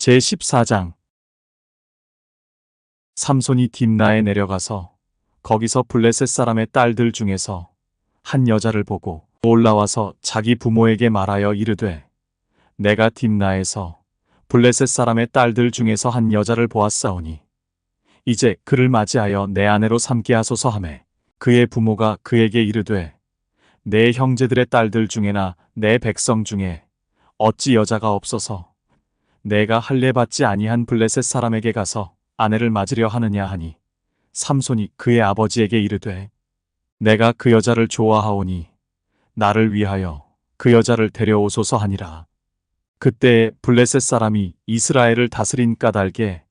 제14장. 삼손이 딥나에 내려가서 거기서 블레셋 사람의 딸들 중에서 한 여자를 보고 올라와서 자기 부모에게 말하여 이르되, 내가 딥나에서 블레셋 사람의 딸들 중에서 한 여자를 보았사오니 이제 그를 맞이하여 내 아내로 삼게 하소서 하매, 그의 부모가 그에게 이르되, 내 형제들의 딸들 중에나 내 백성 중에 어찌 여자가 없어서 내가 할례 받지 아니한 블레셋 사람에게 가서 아내를 맞으려 하느냐 하니, 삼손이 그의 아버지에게 이르되, 내가 그 여자를 좋아하오니 나를 위하여 그 여자를 데려오소서 하니라. 그때에 블레셋 사람이 이스라엘을 다스린 까닭에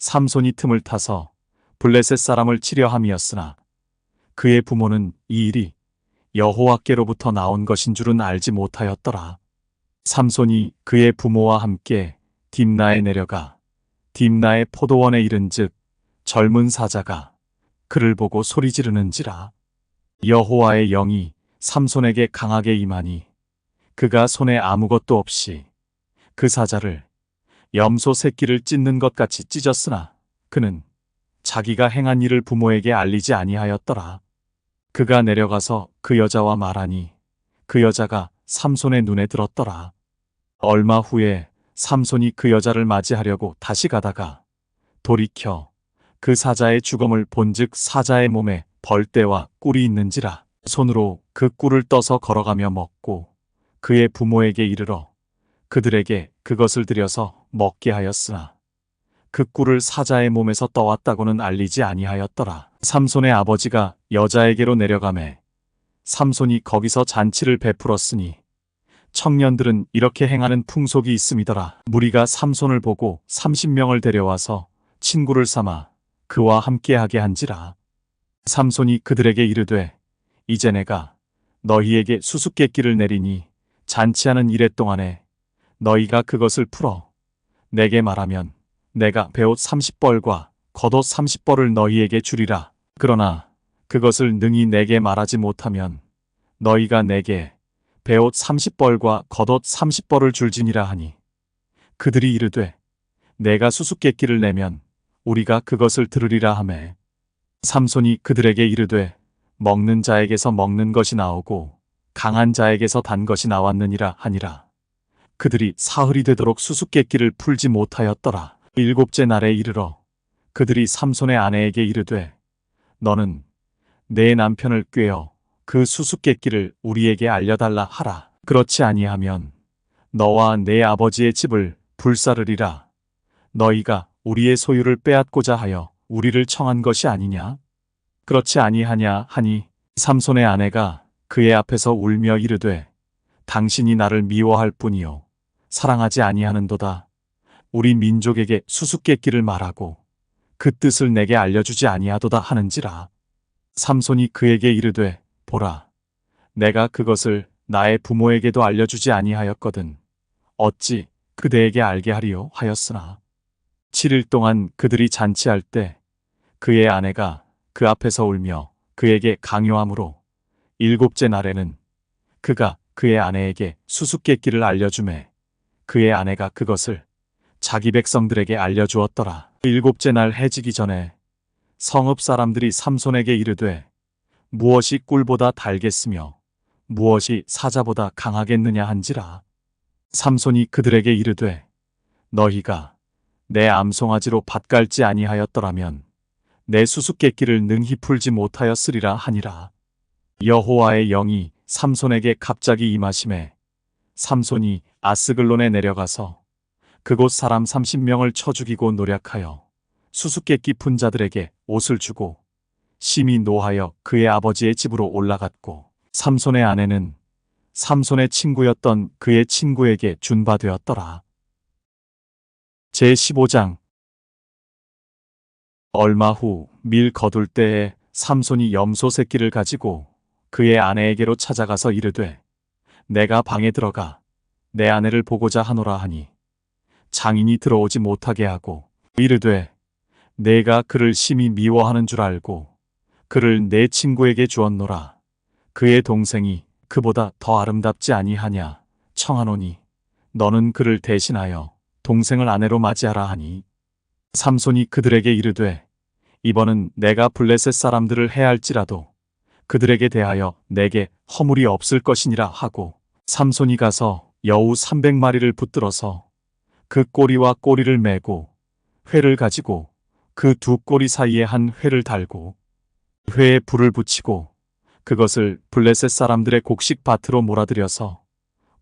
삼손이 틈을 타서 블레셋 사람을 치려 함이었으나, 그의 부모는 이 일이 여호와께로부터 나온 것인 줄은 알지 못하였더라. 삼손이 그의 부모와 함께 딥나에 내려가 딥나의 포도원에 이른즉 젊은 사자가 그를 보고 소리 지르는지라. 여호와의 영이 삼손에게 강하게 임하니 그가 손에 아무것도 없이 그 사자를 염소 새끼를 찢는 것 같이 찢었으나, 그는 자기가 행한 일을 부모에게 알리지 아니하였더라. 그가 내려가서 그 여자와 말하니 그 여자가 삼손의 눈에 들었더라. 얼마 후에 삼손이 그 여자를 맞이하려고 다시 가다가 돌이켜 그 사자의 죽음을 본즉 사자의 몸에 벌떼와 꿀이 있는지라. 손으로 그 꿀을 떠서 걸어가며 먹고 그의 부모에게 이르러 그들에게 그것을 드려서 먹게 하였으나, 그 꿀을 사자의 몸에서 떠왔다고는 알리지 아니하였더라. 삼손의 아버지가 여자에게로 내려가매 삼손이 거기서 잔치를 베풀었으니 청년들은 이렇게 행하는 풍속이 있음이더라. 무리가 삼손을 보고 30명을 데려와서 친구를 삼아 그와 함께하게 한지라. 삼손이 그들에게 이르되, 이제 내가 너희에게 수수께끼를 내리니 잔치하는 이래 동안에 너희가 그것을 풀어 내게 말하면 내가 베옷 30벌과 겉옷 30벌을 너희에게 주리라. 그러나 그것을 능히 내게 말하지 못하면 너희가 내게 베옷 30벌과 겉옷 30벌을 줄지니라 하니, 그들이 이르되, 내가 수수께끼를 내면 우리가 그것을 들으리라 하매, 삼손이 그들에게 이르되, 먹는 자에게서 먹는 것이 나오고 강한 자에게서 단 것이 나왔느니라 하니라. 그들이 사흘이 되도록 수수께끼를 풀지 못하였더라. 일곱째 날에 이르러 그들이 삼손의 아내에게 이르되, 너는 내 남편을 꾀어 그 수수께끼를 우리에게 알려달라 하라. 그렇지 아니하면 너와 내 아버지의 집을 불사르리라. 너희가 우리의 소유를 빼앗고자 하여 우리를 청한 것이 아니냐? 그렇지 아니하냐 하니, 삼손의 아내가 그의 앞에서 울며 이르되, 당신이 나를 미워할 뿐이요 사랑하지 아니하는도다. 우리 민족에게 수수께끼를 말하고 그 뜻을 내게 알려주지 아니하도다 하는지라. 삼손이 그에게 이르되, 보라, 내가 그것을 나의 부모에게도 알려주지 아니하였거든 어찌 그대에게 알게 하리요 하였으나, 7일 동안 그들이 잔치할 때 그의 아내가 그 앞에서 울며 그에게 강요하므로, 일곱째 날에는 그가 그의 아내에게 수수께끼를 알려주매 그의 아내가 그것을 자기 백성들에게 알려주었더라. 일곱째 날 해지기 전에 성읍 사람들이 삼손에게 이르되, 무엇이 꿀보다 달겠으며 무엇이 사자보다 강하겠느냐 한지라. 삼손이 그들에게 이르되, 너희가 내 암송아지로 밭갈지 아니하였더라면 내 수수께끼를 능히 풀지 못하였으리라 하니라. 여호와의 영이 삼손에게 갑자기 임하심에 삼손이 아스글론에 내려가서 그곳 사람 30명을 쳐 죽이고 노략하여 수수께끼 푼 자들에게 옷을 주고 심히 노하여 그의 아버지의 집으로 올라갔고, 삼손의 아내는 삼손의 친구였던 그의 친구에게 준 바 되었더라. 제15장. 얼마 후 밀 거둘 때에 삼손이 염소 새끼를 가지고 그의 아내에게로 찾아가서 이르되, 내가 방에 들어가 내 아내를 보고자 하노라 하니, 장인이 들어오지 못하게 하고 이르되, 내가 그를 심히 미워하는 줄 알고 그를 내 친구에게 주었노라. 그의 동생이 그보다 더 아름답지 아니하냐 청하노니 너는 그를 대신하여 동생을 아내로 맞이하라 하니 삼손이 그들에게 이르되 이번은 내가 블레셋 사람들을 해할지라도 그들에게 대하여 내게 허물이 없을 것이니라 하고 삼손이 가서 여우 300마리를 붙들어서 그 꼬리와 꼬리를 매고 회를 가지고 그 두 꼬리 사이에 한 회를 달고 회에 불을 붙이고 그것을 블레셋 사람들의 곡식 밭으로 몰아들여서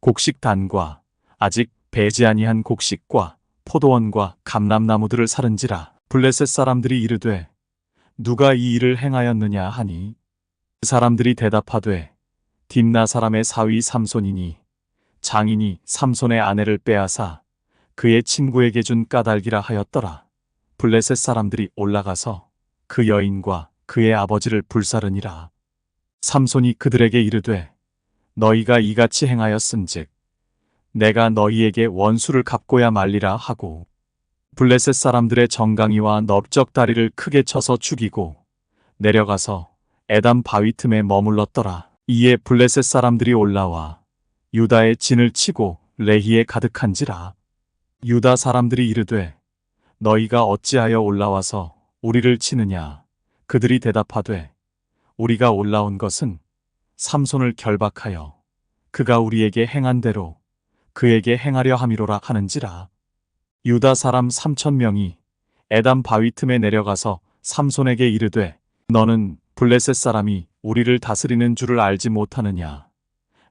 곡식 단과 아직 배지 아니한 곡식과 포도원과 감람나무들을 사른지라. 블레셋 사람들이 이르되 누가 이 일을 행하였느냐 하니 그 사람들이 대답하되 딥나 사람의 사위 삼손이니 장인이 삼손의 아내를 빼앗아 그의 친구에게 준 까닭이라 하였더라. 블레셋 사람들이 올라가서 그 여인과 그의 아버지를 불사르니라. 삼손이 그들에게 이르되 너희가 이같이 행하였은즉 내가 너희에게 원수를 갚고야 말리라 하고 블레셋 사람들의 정강이와 넓적다리를 크게 쳐서 죽이고 내려가서 에담 바위 틈에 머물렀더라. 이에 블레셋 사람들이 올라와 유다의 진을 치고 레히에 가득한지라. 유다 사람들이 이르되 너희가 어찌하여 올라와서 우리를 치느냐. 그들이 대답하되 우리가 올라온 것은 삼손을 결박하여 그가 우리에게 행한 대로 그에게 행하려 함이로라 하는지라. 유다 사람 3,000명이 에담 바위 틈에 내려가서 삼손에게 이르되 너는 블레셋 사람이 우리를 다스리는 줄을 알지 못하느냐.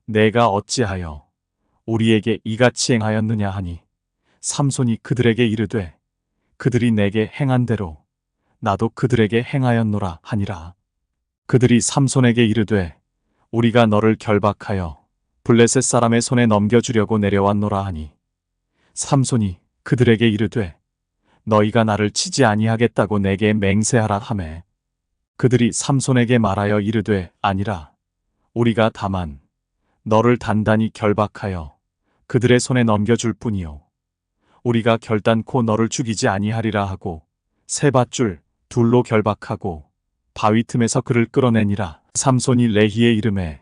내가 어찌하여 우리에게 이같이 행하였느냐 하니 삼손이 그들에게 이르되 그들이 내게 행한 대로 나도 그들에게 행하였노라 하니라. 그들이 삼손에게 이르되 우리가 너를 결박하여 블레셋 사람의 손에 넘겨주려고 내려왔노라 하니 삼손이 그들에게 이르되 너희가 나를 치지 아니하겠다고 내게 맹세하라 하매 그들이 삼손에게 말하여 이르되 아니라 우리가 다만 너를 단단히 결박하여 그들의 손에 넘겨줄 뿐이요 우리가 결단코 너를 죽이지 아니하리라 하고 세 밧줄 둘로 결박하고 바위 틈에서 그를 끌어내니라. 삼손이 레히에 이르매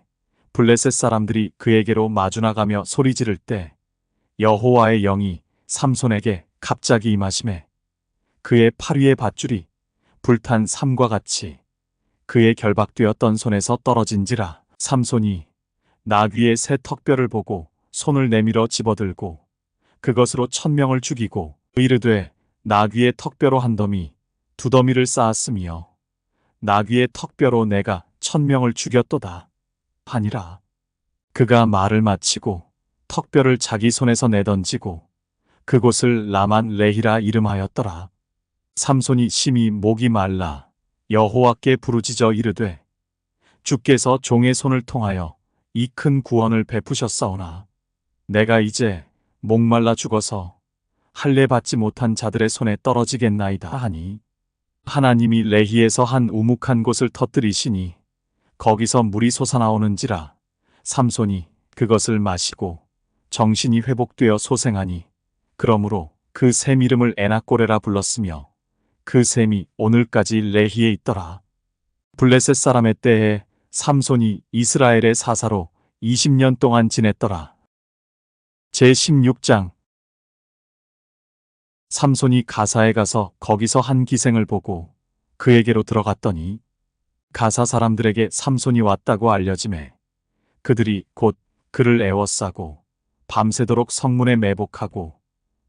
블레셋 사람들이 그에게로 마주나가며 소리 지를 때 여호와의 영이 삼손에게 갑자기 임하시매 그의 팔 위의 밧줄이 불탄 삼과 같이 그의 결박되었던 손에서 떨어진지라. 삼손이 나귀의 새 턱뼈를 보고 손을 내밀어 집어들고 그것으로 1,000명을 죽이고 이르되 나귀의 턱뼈로 한 더미 두 더미를 쌓았으며 나귀의 턱뼈로 내가 1,000명을 죽였도다 하니라. 그가 말을 마치고 턱뼈를 자기 손에서 내던지고 그곳을 라만 레히라 이름하였더라. 삼손이 심히 목이 말라 여호와께 부르짖어 이르되 주께서 종의 손을 통하여 이 큰 구원을 베푸셨사오나 내가 이제 목말라 죽어서 할례 받지 못한 자들의 손에 떨어지겠나이다 하니 하나님이 레히에서 한 우묵한 곳을 터뜨리시니 거기서 물이 솟아나오는지라. 삼손이 그것을 마시고 정신이 회복되어 소생하니 그러므로 그 샘 이름을 에낙고레라 불렀으며 그 샘이 오늘까지 레히에 있더라. 블레셋 사람의 때에 삼손이 이스라엘의 사사로 20년 동안 지냈더라. 제16장. 삼손이 가사에 가서 거기서 한 기생을 보고 그에게로 들어갔더니 가사 사람들에게 삼손이 왔다고 알려지매 그들이 곧 그를 애워싸고 밤새도록 성문에 매복하고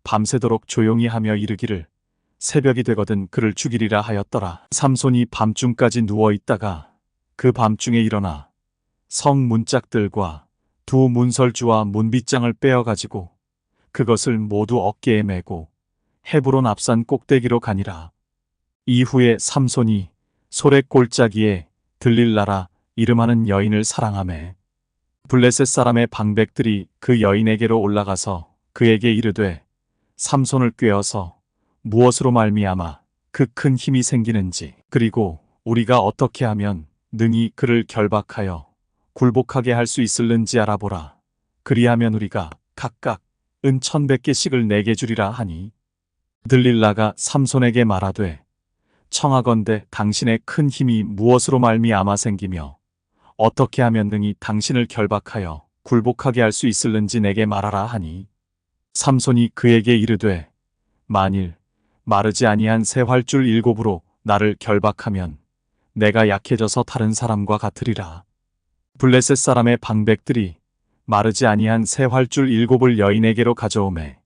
밤새도록 조용히 하며 이르기를 새벽이 되거든 그를 죽이리라 하였더라. 삼손이 밤중까지 누워있다가 그 밤중에 일어나 성 문짝들과 두 문설주와 문빗장을 빼어가지고 그것을 모두 어깨에 메고 헤브론 앞산 꼭대기로 가니라. 이후에 삼손이 소렛 골짜기에 들릴라라 이름하는 여인을 사랑하매 블레셋 사람의 방백들이 그 여인에게로 올라가서 그에게 이르되 삼손을 꾀어서 무엇으로 말미암아 그 큰 힘이 생기는지 그리고 우리가 어떻게 하면 능히 그를 결박하여 굴복하게 할 수 있을는지 알아보라. 그리하면 우리가 각각 은 1,100개씩을 내게 주리라 하니 들릴라가 삼손에게 말하되 청하건대 당신의 큰 힘이 무엇으로 말미암아 생기며 어떻게 하면 능히 당신을 결박하여 굴복하게 할 수 있을는지 내게 말하라 하니 삼손이 그에게 이르되 만일 마르지 아니한 새 활줄 7으로 나를 결박하면 내가 약해져서 다른 사람과 같으리라. 블레셋 사람의 방백들이 마르지 아니한 새 활줄 7을 여인에게로 가져오매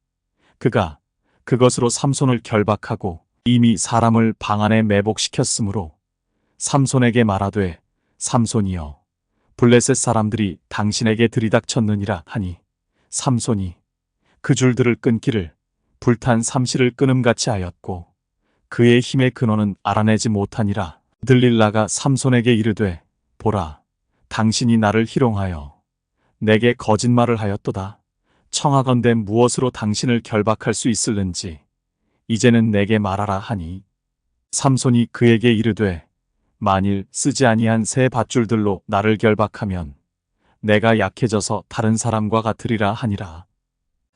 그가 그것으로 삼손을 결박하고 이미 사람을 방 안에 매복시켰으므로 삼손에게 말하되 삼손이여 블레셋 사람들이 당신에게 들이닥쳤느니라 하니 삼손이 그 줄들을 끊기를 불탄 삼시를 끊음같이 하였고 그의 힘의 근원은 알아내지 못하니라. 들릴라가 삼손에게 이르되 보라 당신이 나를 희롱하여 내게 거짓말을 하였도다. 청하건대 무엇으로 당신을 결박할 수 있을는지 이제는 내게 말하라 하니 삼손이 그에게 이르되 만일 쓰지 아니한 새 밧줄들로 나를 결박하면 내가 약해져서 다른 사람과 같으리라 하니라.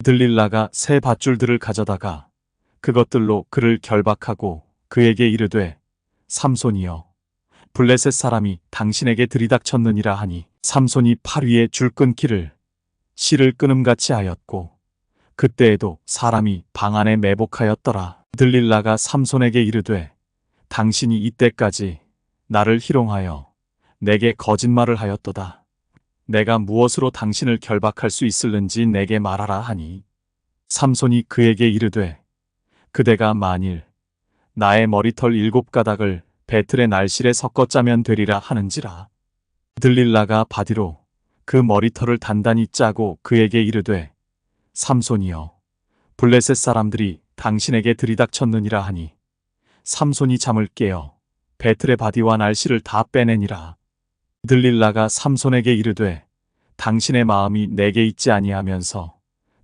들릴라가 새 밧줄들을 가져다가 그것들로 그를 결박하고 그에게 이르되 삼손이여 블레셋 사람이 당신에게 들이닥쳤느니라 하니 삼손이 팔 위에 줄 끊기를 실을 끊음같이 하였고 그때에도 사람이 방 안에 매복하였더라. 들릴라가 삼손에게 이르되 당신이 이때까지 나를 희롱하여 내게 거짓말을 하였도다. 내가 무엇으로 당신을 결박할 수 있을는지 내게 말하라 하니 삼손이 그에게 이르되 그대가 만일 나의 머리털 7가닥을 배틀의 날실에 섞어 짜면 되리라 하는지라. 들릴라가 바디로 그 머리털을 단단히 짜고 그에게 이르되 삼손이여 블레셋 사람들이 당신에게 들이닥쳤느니라 하니 삼손이 잠을 깨어 배틀의 바디와 날실을 다 빼내니라. 들릴라가 삼손에게 이르되 당신의 마음이 내게 있지 아니하면서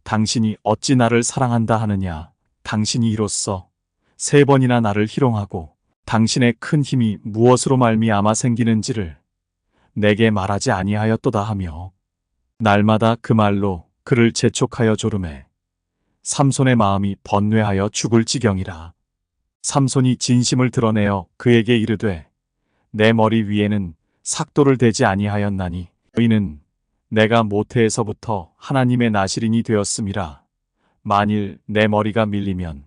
당신이 어찌 나를 사랑한다 하느냐. 당신이 이로써 3번이나 나를 희롱하고 당신의 큰 힘이 무엇으로 말미암아 생기는지를 내게 말하지 아니하였도다 하며 날마다 그 말로 그를 재촉하여 조르매 삼손의 마음이 번뇌하여 죽을 지경이라. 삼손이 진심을 드러내어 그에게 이르되 내 머리 위에는 삭도를 대지 아니하였나니 이는 내가 모태에서부터 하나님의 나실인이 되었음이라. 만일 내 머리가 밀리면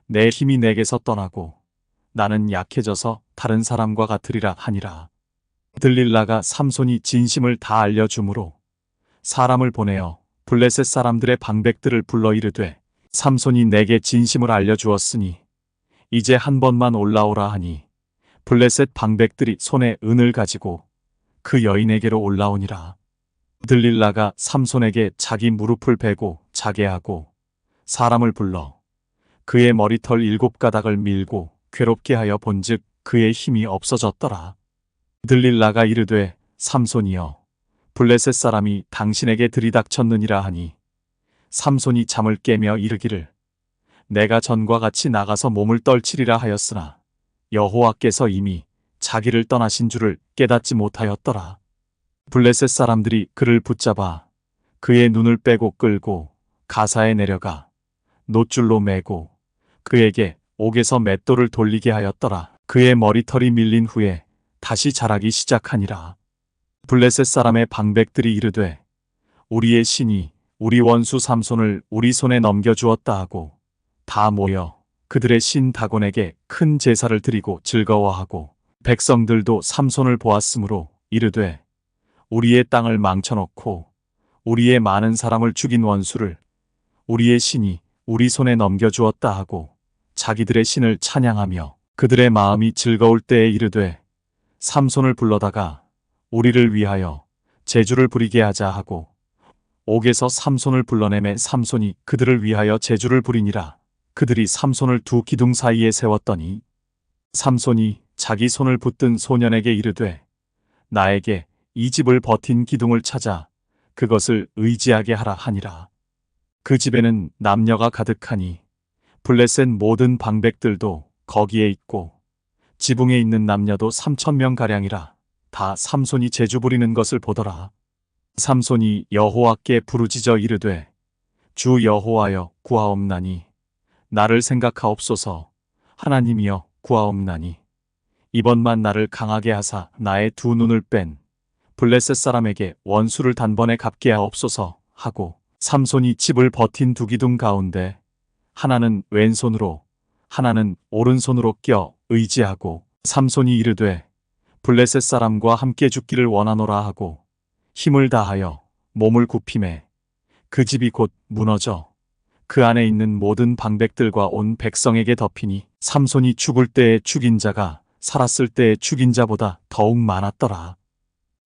내 힘이 내게서 떠나고 나는 약해져서 다른 사람과 같으리라 하니라. 들릴라가 삼손이 진심을 다 알려주므로 사람을 보내어 블레셋 사람들의 방백들을 불러 이르되 삼손이 내게 진심을 알려주었으니 이제 한 번만 올라오라 하니 블레셋 방백들이 손에 은을 가지고 그 여인에게로 올라오니라. 들릴라가 삼손에게 자기 무릎을 베고 자게 하고 사람을 불러 그의 머리털 7가닥을 밀고 괴롭게 하여 본즉 그의 힘이 없어졌더라. 들릴라가 이르되 삼손이여 블레셋 사람이 당신에게 들이닥쳤느니라 하니 삼손이 잠을 깨며 이르기를 내가 전과 같이 나가서 몸을 떨치리라 하였으나 여호와께서 이미 자기를 떠나신 줄을 깨닫지 못하였더라. 블레셋 사람들이 그를 붙잡아 그의 눈을 빼고 끌고 가사에 내려가 놋줄로 매고 그에게 옥에서 맷돌을 돌리게 하였더라. 그의 머리털이 밀린 후에 다시 자라기 시작하니라. 블레셋 사람의 방백들이 이르되 우리의 신이 우리 원수 삼손을 우리 손에 넘겨주었다 하고 다 모여 그들의 신 다곤에게 큰 제사를 드리고 즐거워하고 백성들도 삼손을 보았으므로 이르되 우리의 땅을 망쳐놓고 우리의 많은 사람을 죽인 원수를 우리의 신이 우리 손에 넘겨주었다 하고 자기들의 신을 찬양하며 그들의 마음이 즐거울 때에 이르되 삼손을 불러다가 우리를 위하여 제주를 부리게 하자 하고 옥에서 삼손을 불러내매 삼손이 그들을 위하여 제주를 부리니라. 그들이 삼손을 두 기둥 사이에 세웠더니 삼손이 자기 손을 붙든 소년에게 이르되 나에게 이 집을 버틴 기둥을 찾아 그것을 의지하게 하라 하니라. 그 집에는 남녀가 가득하니 블레셋 모든 방백들도 거기에 있고 지붕에 있는 남녀도 3,000명가량이라. 다 삼손이 제주 부리는 것을 보더라. 삼손이 여호와께 부르짖어 이르되 주 여호와여 구하옵나니 나를 생각하옵소서. 하나님이여 구하옵나니 이번만 나를 강하게 하사 나의 두 눈을 뺀 블레셋 사람에게 원수를 단번에 갚게 하옵소서 하고 삼손이 집을 버틴 두 기둥 가운데 하나는 왼손으로 하나는 오른손으로 껴 의지하고 삼손이 이르되 블레셋 사람과 함께 죽기를 원하노라 하고 힘을 다하여 몸을 굽히매 그 집이 곧 무너져 그 안에 있는 모든 방백들과 온 백성에게 덮이니 삼손이 죽을 때에 죽인 자가 살았을 때에 죽인 자보다 더욱 많았더라.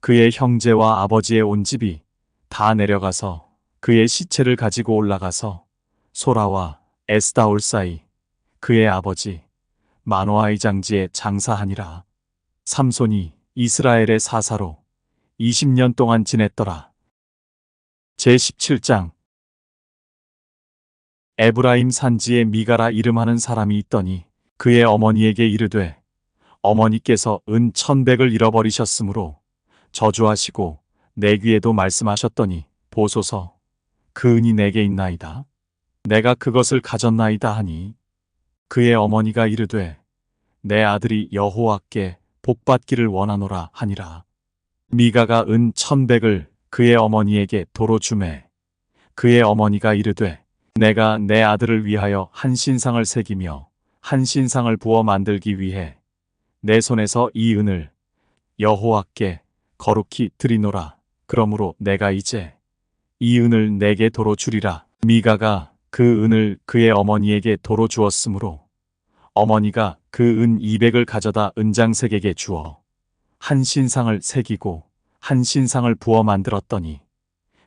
그의 형제와 아버지의 온 집이 다 내려가서 그의 시체를 가지고 올라가서 소라와 에스다올 사이 그의 아버지 마노아의 장지에 장사하니라. 삼손이 이스라엘의 사사로 20년 동안 지냈더라. 제17장 에브라임 산지에 미가라 이름하는 사람이 있더니 그의 어머니에게 이르되 어머니께서 은 1,100을 잃어버리셨으므로 저주하시고 내 귀에도 말씀하셨더니 보소서 그 은이 내게 있나이다. 내가 그것을 가졌나이다 하니 그의 어머니가 이르되 내 아들이 여호와께 복받기를 원하노라 하니라. 미가가 은 1,100을 그의 어머니에게 도로 주매 그의 어머니가 이르되 내가 내 아들을 위하여 한 신상을 새기며 한 신상을 부어 만들기 위해 내 손에서 이 은을 여호와께 거룩히 드리노라. 그러므로 내가 이제 이 은을 내게 도로 주리라. 미가가 그 은을 그의 어머니에게 도로 주었으므로 어머니가 그 은 200을 가져다 은장색에게 주어 한 신상을 새기고 한 신상을 부어 만들었더니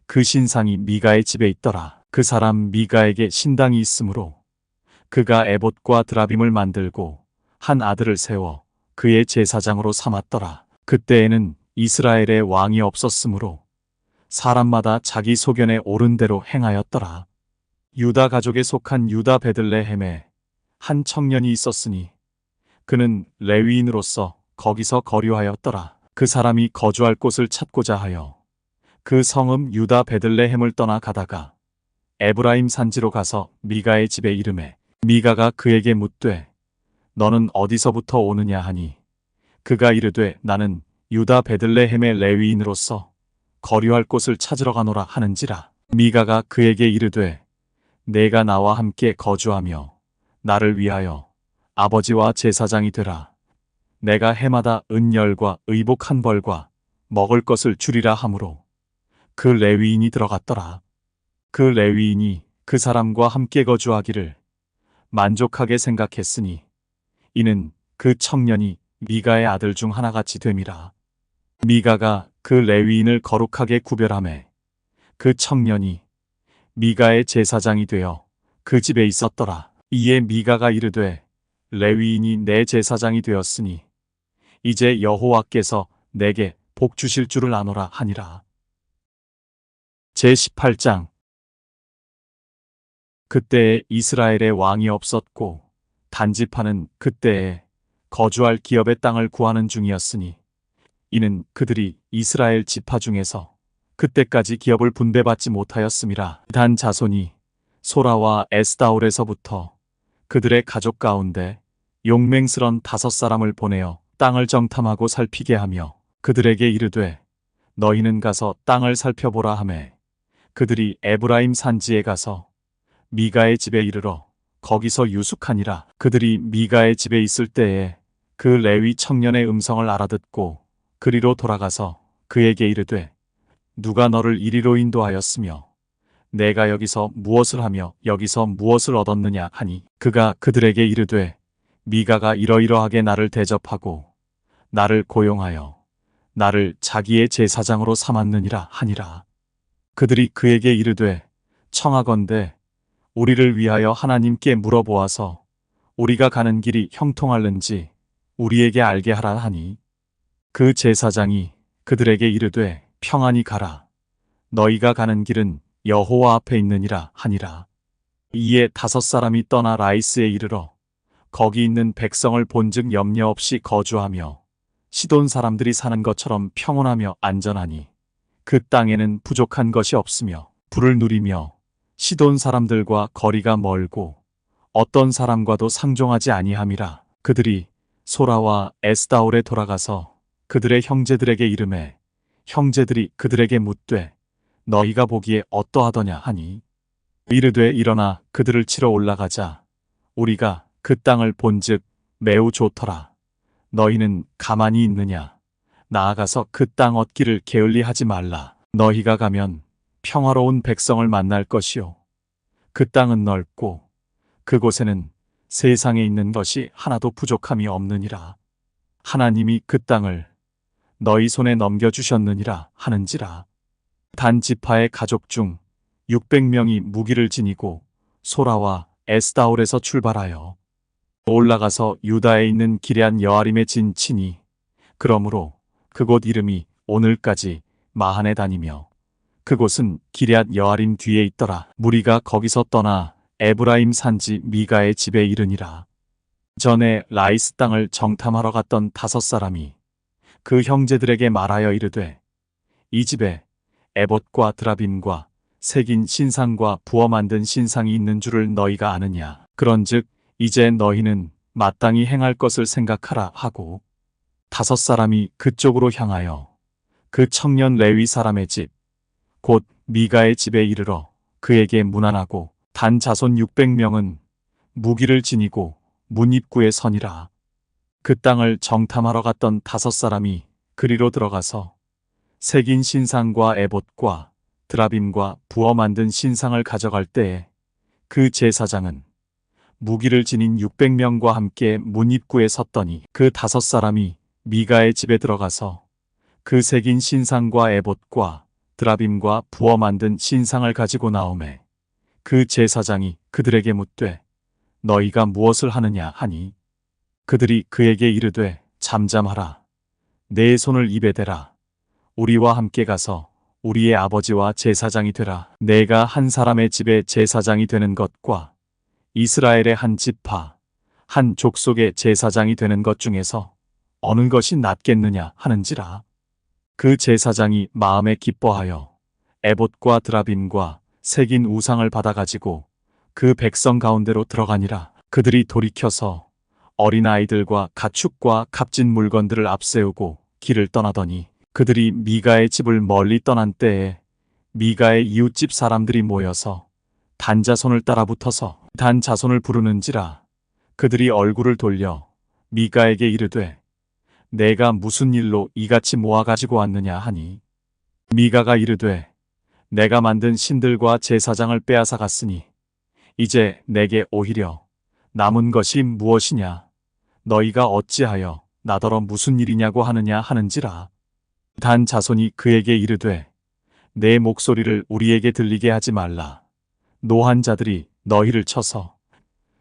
그 신상이 미가의 집에 있더라. 그 사람 미가에게 신당이 있으므로 그가 에봇과 드라빔을 만들고 한 아들을 세워 그의 제사장으로 삼았더라. 그때에는 이스라엘에 왕이 없었으므로 사람마다 자기 소견에 옳은 대로 행하였더라. 유다 가족에 속한 유다 베들레헴에 한 청년이 있었으니 그는 레위인으로서 거기서 거류하였더라. 그 사람이 거주할 곳을 찾고자 하여 그 성읍 유다 베들레헴을 떠나 가다가 에브라임 산지로 가서 미가의 집에 이르매 미가가 그에게 묻되 너는 어디서부터 오느냐 하니 그가 이르되 나는 유다 베들레헴의 레위인으로서 거류할 곳을 찾으러 가노라 하는지라. 미가가 그에게 이르되 내가 나와 함께 거주하며 나를 위하여 아버지와 제사장이 되라. 내가 해마다 은열과 의복 한 벌과 먹을 것을 주리라 하므로 그 레위인이 들어갔더라. 그 레위인이 그 사람과 함께 거주하기를 만족하게 생각했으니 이는 그 청년이 미가의 아들 중 하나같이 됨이라. 미가가 그 레위인을 거룩하게 구별하매 그 청년이 미가의 제사장이 되어 그 집에 있었더라. 이에 미가가 이르되 레위인이 내 제사장이 되었으니 이제 여호와께서 내게 복 주실 줄을 아노라 하니라. 제18장 그때에 이스라엘에 왕이 없었고 단지파는 그때에 거주할 기업의 땅을 구하는 중이었으니 이는 그들이 이스라엘 지파 중에서 그때까지 기업을 분배받지 못하였음이라. 단 자손이 소라와 에스다올에서부터 그들의 가족 가운데 용맹스런 5사람을 보내어 땅을 정탐하고 살피게 하며 그들에게 이르되 너희는 가서 땅을 살펴보라 하매 그들이 에브라임 산지에 가서 미가의 집에 이르러 거기서 유숙하니라. 그들이 미가의 집에 있을 때에 그 레위 청년의 음성을 알아듣고 그리로 돌아가서 그에게 이르되 누가 너를 이리로 인도하였으며 내가 여기서 무엇을 하며 여기서 무엇을 얻었느냐 하니 그가 그들에게 이르되 미가가 이러이러하게 나를 대접하고 나를 고용하여 나를 자기의 제사장으로 삼았느니라 하니라. 그들이 그에게 이르되 청하건대 우리를 위하여 하나님께 물어보아서 우리가 가는 길이 형통할는지 우리에게 알게 하라 하니 그 제사장이 그들에게 이르되 평안히 가라. 너희가 가는 길은 여호와 앞에 있느니라 하니라. 이에 5사람이 떠나 라이스에 이르러 거기 있는 백성을 본즉 염려 없이 거주하며 시돈 사람들이 사는 것처럼 평온하며 안전하니 그 땅에는 부족한 것이 없으며 불을 누리며 시돈 사람들과 거리가 멀고 어떤 사람과도 상종하지 아니함이라. 그들이 소라와 에스다올에 돌아가서 그들의 형제들에게 이르매 형제들이 그들에게 묻되 너희가 보기에 어떠하더냐 하니 이르되 일어나 그들을 치러 올라가자. 우리가 그 땅을 본즉 매우 좋더라. 너희는 가만히 있느냐? 나아가서 그 땅 얻기를 게을리하지 말라. 너희가 가면 평화로운 백성을 만날 것이요. 그 땅은 넓고 그곳에는 세상에 있는 것이 하나도 부족함이 없느니라. 하나님이 그 땅을 너희 손에 넘겨주셨느니라 하는지라. 단 지파의 가족 중 600명이 무기를 지니고 소라와 에스다올에서 출발하여 올라가서 유다에 있는 기럇 여아림에 진치니 그러므로 그곳 이름이 오늘까지 마한에 다니며 그곳은 기럇 여아림 뒤에 있더라. 무리가 거기서 떠나 에브라임 산지 미가의 집에 이르니라. 전에 라이스 땅을 정탐하러 갔던 5사람이 그 형제들에게 말하여 이르되 이 집에 에봇과 드라빔과 새긴 신상과 부어 만든 신상이 있는 줄을 너희가 아느냐. 그런즉 이제 너희는 마땅히 행할 것을 생각하라 하고 5사람이 그쪽으로 향하여 그 청년 레위 사람의 집 곧 미가의 집에 이르러 그에게 문안하고 단 자손 600명은 무기를 지니고 문 입구에 서니라. 그 땅을 정탐하러 갔던 5사람이 그리로 들어가서 새긴 신상과 에봇과 드라빔과 부어 만든 신상을 가져갈 때에 그 제사장은 무기를 지닌 600명과 함께 문 입구에 섰더니 그 5사람이 미가의 집에 들어가서 그 새긴 신상과 에봇과 드라빔과 부어 만든 신상을 가지고 나오매 그 제사장이 그들에게 묻되 너희가 무엇을 하느냐 하니 그들이 그에게 이르되 잠잠하라. 내 손을 입에 대라. 우리와 함께 가서 우리의 아버지와 제사장이 되라. 내가 한 사람의 집에 제사장이 되는 것과 이스라엘의 한 지파, 한 족속의 제사장이 되는 것 중에서 어느 것이 낫겠느냐 하는지라. 그 제사장이 마음에 기뻐하여 에봇과 드라빔과 새긴 우상을 받아가지고 그 백성 가운데로 들어가니라. 그들이 돌이켜서 어린아이들과 가축과 값진 물건들을 앞세우고 길을 떠나더니 그들이 미가의 집을 멀리 떠난 때에 미가의 이웃집 사람들이 모여서 단자손을 따라 붙어서 단자손을 부르는지라. 그들이 얼굴을 돌려 미가에게 이르되 내가 무슨 일로 이같이 모아가지고 왔느냐 하니 미가가 이르되 내가 만든 신들과 제사장을 빼앗아 갔으니 이제 내게 오히려 남은 것이 무엇이냐. 너희가 어찌하여 나더러 무슨 일이냐고 하느냐 하는지라. 단 자손이 그에게 이르되 내 목소리를 우리에게 들리게 하지 말라. 노한 자들이 너희를 쳐서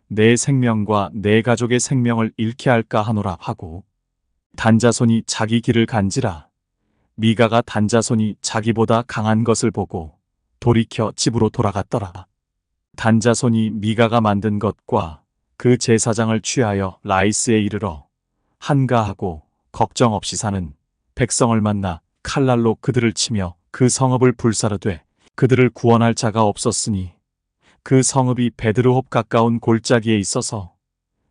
내 생명과 내 가족의 생명을 잃게 할까 하노라 하고 단자손이 자기 길을 간지라. 미가가 단자손이 자기보다 강한 것을 보고 돌이켜 집으로 돌아갔더라. 단자손이 미가가 만든 것과 그 제사장을 취하여 라이스에 이르러 한가하고 걱정 없이 사는 백성을 만나 칼날로 그들을 치며 그 성읍을 불사르되 그들을 구원할 자가 없었으니 그 성읍이 베드르홉 가까운 골짜기에 있어서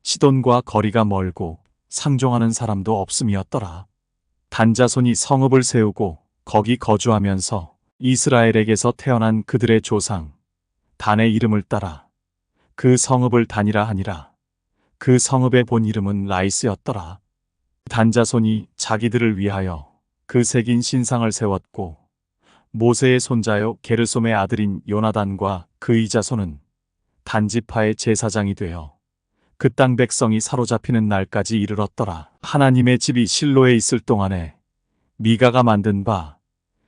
시돈과 거리가 멀고 상종하는 사람도 없음이었더라. 단자손이 성읍을 세우고 거기 거주하면서 이스라엘에게서 태어난 그들의 조상 단의 이름을 따라 그 성읍을 단이라 하니라. 그 성읍의 본 이름은 라이스였더라. 단자손이 자기들을 위하여 그 새긴 신상을 세웠고 모세의 손자요 게르솜의 아들인 요나단과 그의 자손은 단지파의 제사장이 되어 그 땅 백성이 사로잡히는 날까지 이르렀더라. 하나님의 집이 실로에 있을 동안에 미가가 만든 바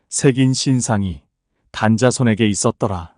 새긴 신상이 단자손에게 있었더라.